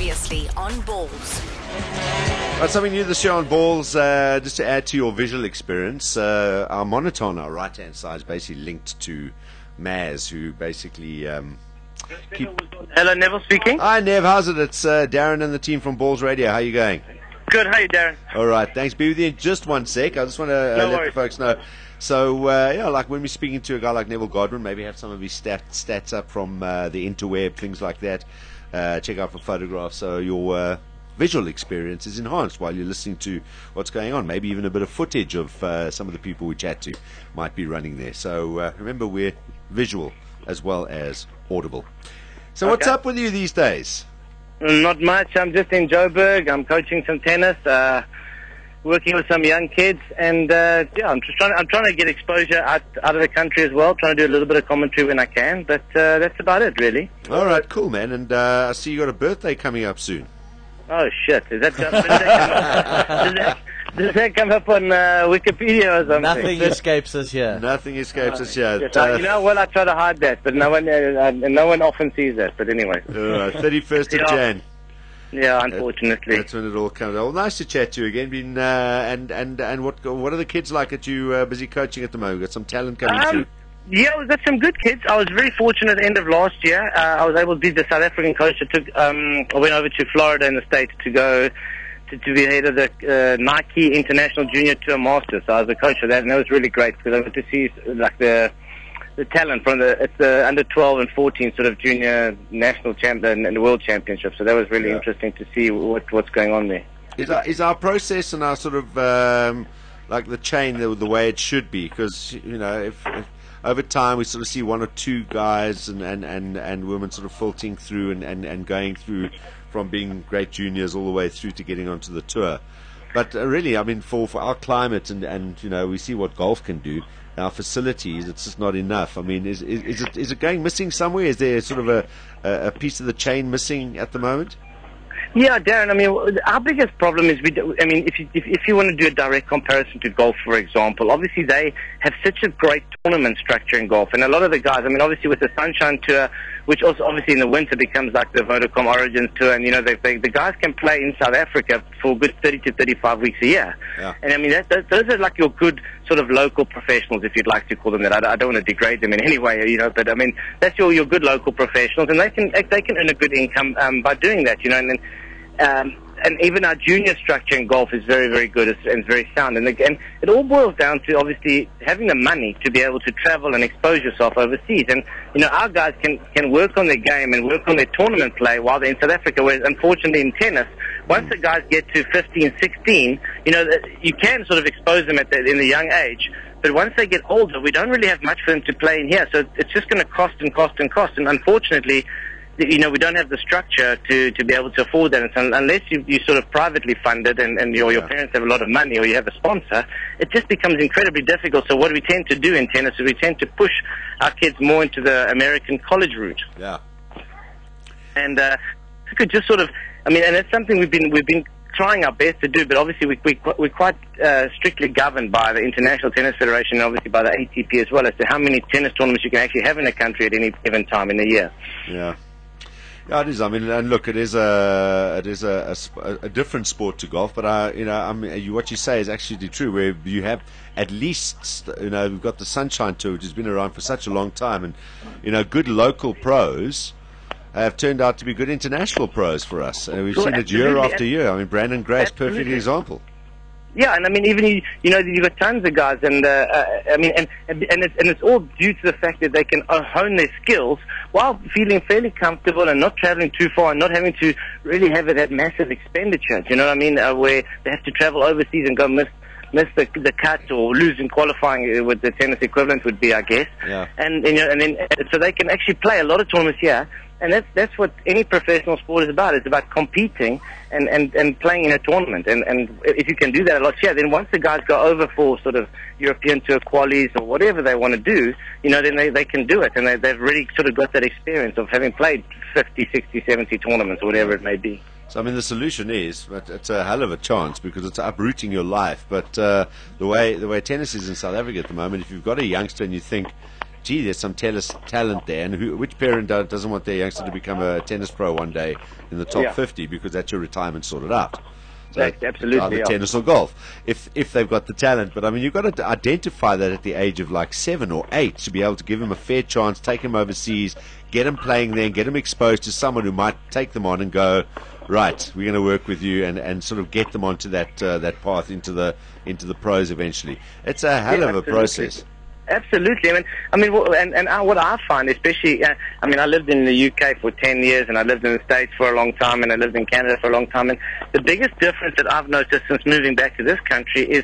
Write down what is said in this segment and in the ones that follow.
Previously on Balls. Right, something new this year on Balls, just to add to your visual experience. Our monitor on our right-hand side is basically linked to Maz, who basically Hello, Neville speaking. Hi, Nev. How's it? It's Darren and the team from Balls Radio. How are you going? Good, how you, Darren? All right, thanks. Be with you in just one sec. I just want to let the folks know. So, like when we're speaking to a guy like Neville Godwin, maybe have some of his stats up from the interweb, things like that. Check out for photographs so your visual experience is enhanced while you're listening to what's going on. Maybe even a bit of footage of some of the people we chat to might be running there. So remember, we're visual as well as audible. So what's up with you these days? Not much. I'm just in Joburg. I'm coaching some tennis, working with some young kids, and I'm trying to get exposure out of the country as well. Trying to do a little bit of commentary when I can, but that's about it, really. All right, cool, man. And I see you got a birthday coming up soon. Oh shit! Does that come up on Wikipedia or something? Nothing escapes us here. Nothing escapes us here. You know what? I try to hide that, but no one often sees that. But anyway. 31st of Jan. Yeah, unfortunately. That's when it all comes out. Well, nice to chat to you again. Been and what are the kids like that you busy coaching at the moment? Got some talent coming through. Yeah, we've got some good kids. I was very fortunate at the end of last year. I was able to be the South African coach that I went over to Florida in the States to go to be head of the Nike International Junior Tour Masters. So I was the coach for that, and that was really great because I got to see like the talent from the under 12 and 14 sort of junior national champion and the world championship. So that was really interesting to see what's going on there. Is our process and our sort of like the chain the way it should be? Because if over time we sort of see one or two guys and women sort of filtering through and going through from being great juniors all the way through to getting onto the tour. But really, I mean, for our climate and we see what golf can do, our facilities, it's just not enough. I mean, is it going missing somewhere? Is there sort of a piece of the chain missing at the moment? Yeah, Darren, I mean, our biggest problem is, if you want to do a direct comparison to golf, for example, obviously they have such a great tournament structure in golf. And a lot of the guys, I mean, obviously with the Sunshine Tour, which also obviously in the winter becomes like the Vodacom Origins Tour, and, the guys can play in South Africa for a good 30 to 35 weeks a year. Yeah. And, I mean, those are like your good sort of local professionals, if you'd like to call them that. I don't want to degrade them in any way, but, I mean, that's your good local professionals, and they can earn a good income by doing that, and then and even our junior structure in golf is very, very good and very sound. And again, it all boils down to obviously having the money to be able to travel and expose yourself overseas. And our guys can work on their game and work on their tournament play while they're in South Africa. Whereas unfortunately in tennis, once the guys get to 15, 16, you can sort of expose them in the young age. But once they get older, we don't really have much for them to play in here. So it's just going to cost and cost and cost. And unfortunately, we don't have the structure to be able to afford that. And unless you sort of privately fund it and your parents have a lot of money or you have a sponsor, it just becomes incredibly difficult. So what we tend to do in tennis is we tend to push our kids more into the American college route. Yeah. And we could just sort of, and that's something we've been trying our best to do, but obviously we're quite strictly governed by the International Tennis Federation and obviously by the ATP as well as to how many tennis tournaments you can actually have in a country at any given time in the year. Yeah. Yeah, it is. I mean, and look, it is a different sport to golf, but what you say is actually true. Where you have at least, we've got the Sunshine Tour, which has been around for such a long time, and good local pros have turned out to be good international pros for us, and we've seen it year after year. I mean, Brandon Gray's perfect example. Yeah, and I mean, even you've got tons of guys, and it's all due to the fact that they can hone their skills while feeling fairly comfortable and not traveling too far and not having to really have that massive expenditure. Do you know what I mean? Where they have to travel overseas and go miss the cut or lose in qualifying, with the tennis equivalent would be, I guess. Yeah. And then so they can actually play a lot of tournaments here. And that's what any professional sport is about. It's about competing and playing in a tournament. And if you can do that a lot, then once the guys go over for sort of European Tour qualies or whatever they want to do, then they can do it. And they've really sort of got that experience of having played 50, 60, 70 tournaments or whatever it may be. So, I mean, the solution is, but it's a hell of a chance because it's uprooting your life. But the way tennis is in South Africa at the moment, if you've got a youngster and you think, gee, there's some tennis talent there, and which parent doesn't want their youngster to become a tennis pro one day in the top 50, because that's your retirement sorted out. So absolutely, either tennis or golf, if they've got the talent. But I mean, you've got to identify that at the age of like 7 or 8 to be able to give him a fair chance, take him overseas, get him playing there, and get him exposed to someone who might take them on and go, right, we're going to work with you, and sort of get them onto that path into the pros eventually. It's a hell of a process. Absolutely. I mean, what I find, especially, I mean, I lived in the UK for 10 years, and I lived in the States for a long time, and I lived in Canada for a long time. And the biggest difference that I've noticed since moving back to this country is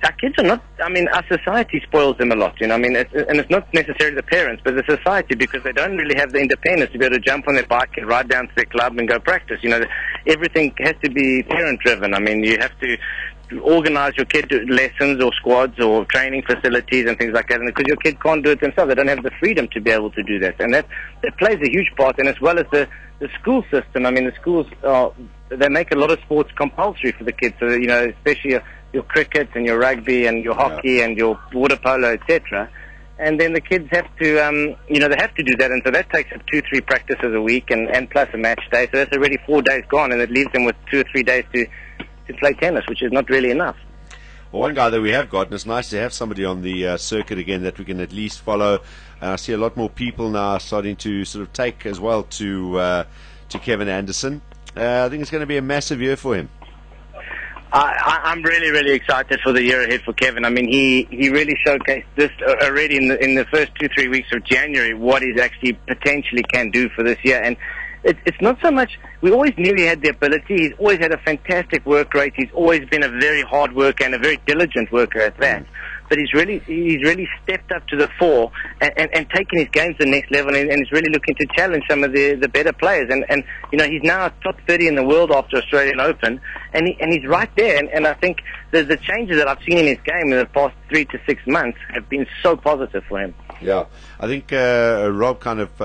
our kids are not. I mean, our society spoils them a lot. You know, I mean, it's not necessarily the parents, but the society, because they don't really have the independence to be able to jump on their bike and ride down to their club and go practice. You know, everything has to be parent-driven. I mean, you have to organize your kid to lessons or squads or training facilities and things like that, and because your kid can't do it themselves, they don't have the freedom to be able to do that, and that plays a huge part. And as well as the school system, I mean, the schools they make a lot of sports compulsory for the kids, so that, you know, especially your cricket and your rugby and your hockey and your water polo, etc. And then the kids have to, you know, they have to do that, and so that takes up 2-3 practices a week, and plus a match day, so that's already 4 days gone, and it leaves them with 2 or 3 days to play tennis, which is not really enough. Well, one guy that we have got, and it's nice to have somebody on the circuit again that we can at least follow. I see a lot more people now starting to sort of take as well to Kevin Anderson. I think it's going to be a massive year for him. I'm really, really excited for the year ahead for Kevin. I mean, he really showcased this already in the first 2-3 weeks of January, what he actually potentially can do for this year. And it's not so much, we always knew he had the ability. He's always had a fantastic work rate. He's always been a very hard worker and a very diligent worker at that. But he's really stepped up to the fore and taken his game to the next level, and he's really looking to challenge some of the better players. And you know, he's now top 30 in the world after Australian Open, and he's right there. And I think the changes that I've seen in his game in the past 3 to 6 months have been so positive for him. Yeah, I think Rob kind of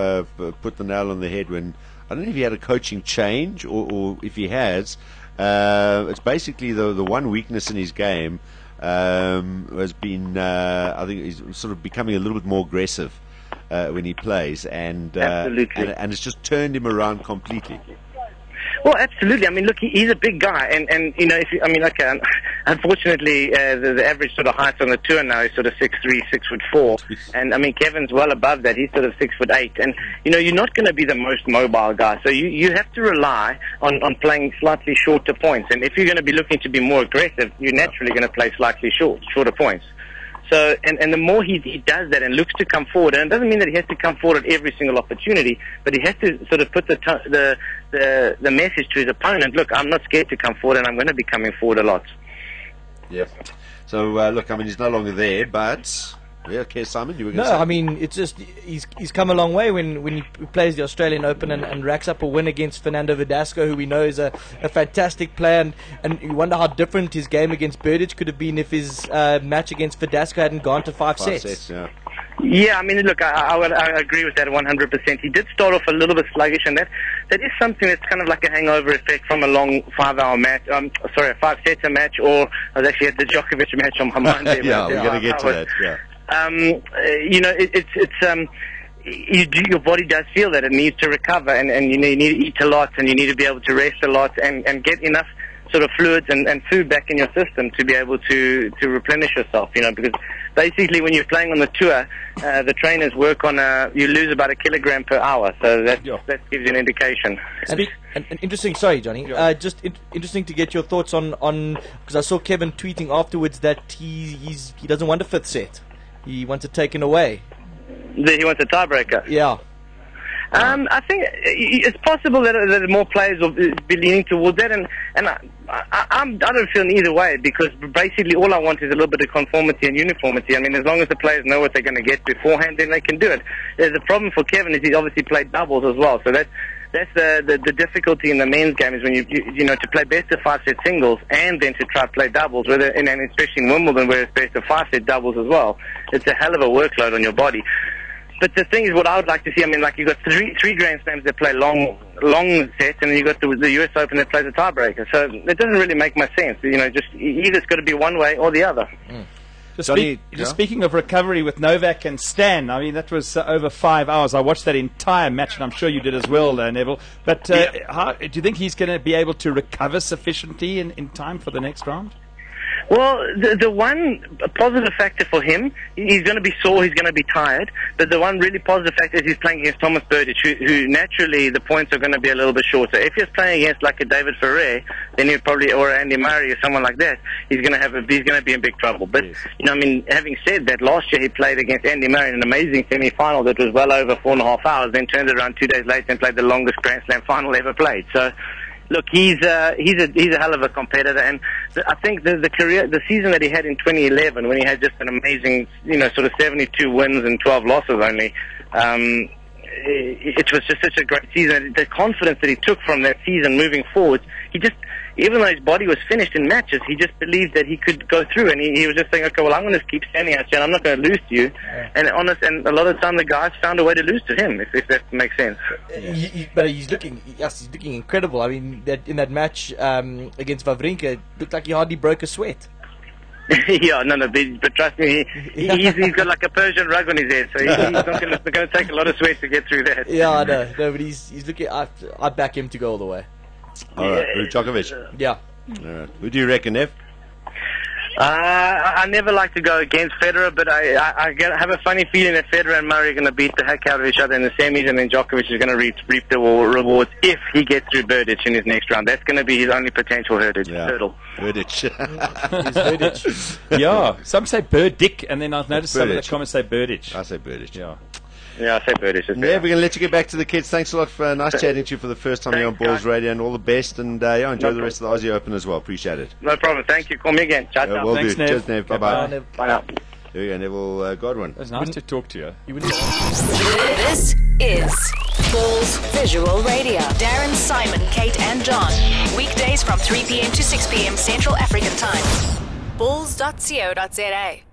put the nail on the head when, I don't know if he had a coaching change or if he has. It's basically the one weakness in his game has been, I think he's sort of becoming a little bit more aggressive when he plays, and and it's just turned him around completely. Well, absolutely. I mean, look, he's a big guy, and you know, I mean, like, unfortunately, the average sort of height on the tour now is sort of 6'3", 6'4", and I mean, Kevin's well above that. He's sort of 6'8", and you know, you're not going to be the most mobile guy, so you have to rely on playing slightly shorter points. And if you're going to be looking to be more aggressive, you're naturally going to play slightly shorter points. So, and the more he does that and looks to come forward, and it doesn't mean that he has to come forward at every single opportunity, but he has to sort of put the message to his opponent: look, I'm not scared to come forward, and I'm going to be coming forward a lot. Yeah. So look, I mean, he's no longer there, but yeah, okay, Simon, you were going to say? No, I mean, it's just he's come a long way when he plays the Australian Open and racks up a win against Fernando Verdasco, who we know is a fantastic player, and you wonder how different his game against Berdych could have been if his match against Verdasco hadn't gone to five sets. Yeah. Yeah, I mean, look, I agree with that 100%. He did start off a little bit sluggish, and that is something that's kind of like a hangover effect from a long 5-hour match. A 5-setter match, or I was actually at the Djokovic match on my mind there. Yeah, we're going to get to that. Yeah. You know, your body does feel that it needs to recover, and you need to eat a lot, and you need to be able to rest a lot, and get enough sort of fluids and food back in your system to be able to replenish yourself, you know, because basically when you're playing on the tour, the trainers work on you lose about 1 kilogram per hour, so that gives you an indication. And interesting, sorry, Johnny. Just interesting to get your thoughts on because I saw Kevin tweeting afterwards that he doesn't want a 5th set. He wants it taken away. He wants a tiebreaker. Yeah. I think it's possible that more players will be leaning towards that, and I don't feel either way, because basically all I want is a little bit of conformity and uniformity. I mean, as long as the players know what they're going to get beforehand, then they can do it. The problem for Kevin is he's obviously played doubles as well, so that's the difficulty in the men's game, is when you know, to play best of 5-set singles and then to try to play doubles, and especially in Wimbledon where it's best of 5-set doubles as well. It's a hell of a workload on your body. But the thing is, what I would like to see, I mean, like, you've got three Grand Slams that play long sets, and then you've got the US Open that plays a tiebreaker. So it doesn't really make much sense. You know, just either it's got to be one way or the other. Just speaking of recovery with Novak and Stan, I mean, that was over 5 hours. I watched that entire match, and I'm sure you did as well, Neville. But how, do you think he's going to be able to recover sufficiently in time for the next round? Well, the one positive factor for him, he's going to be sore, he's going to be tired, but the one really positive factor is he's playing against Thomas Burditch, who naturally the points are going to be a little bit shorter. If he's playing against like a David Ferrer, then he'd probably, or Andy Murray or someone like that, he's going to be in big trouble. But, yes. I mean, having said that, last year he played against Andy Murray in an amazing semi-final that was well over 4.5 hours, then turned it around 2 days later and played the longest Grand Slam final ever played. So, look, he's a hell of a competitor, and I think the season that he had in 2011, when he had just an amazing, sort of 72 wins and 12 losses only, it was just such a great season. The confidence that he took from that season moving forward, even though his body was finished in matches, he just believed that he could go through, and he was just saying, okay, well, I'm going to keep standing out here, and I'm not going to lose to you. Yeah. And a lot of the time, the guys found a way to lose to him, if that makes sense. But he's looking incredible. I mean, in that match against Wawrinka, it looked like he hardly broke a sweat. Yeah, no, but trust me, he's got like a Persian rug on his head, so he's not going to take a lot of sweat to get through that. Yeah, I know. No, but he's looking. I'd back him to go all the way. All right, Djokovic. Yeah. All right. Who do you reckon, Nev? I never like to go against Federer, but I have a funny feeling that Federer and Murray are going to beat the heck out of each other in the semis, and then Djokovic is going to reap the rewards if he gets through Burditch in his next round. That's going to be his only potential hurdle. Burditch. Burditch. Yeah, some say Burdick, and then I've noticed some of the comments say Burditch. I say Burditch. Yeah, I say Burditch. Yeah, we're going to let you get back to the kids. Thanks a lot for nice chatting to you for the first time here on Balls Radio, and all the best, and enjoy the rest of the Aussie Open as well. Appreciate it. No problem. Thank you. Call me again. Ciao, ciao. Will Thanks, do. Nev. Cheers, Nev. Bye-bye. Bye now. There you go, Neville Godwin. It was nice to talk to you. This is Balls Visual Radio. Darren, Simon, Kate and John. Weekdays from 3 p.m. to 6 p.m. Central African Time. Balls.co.za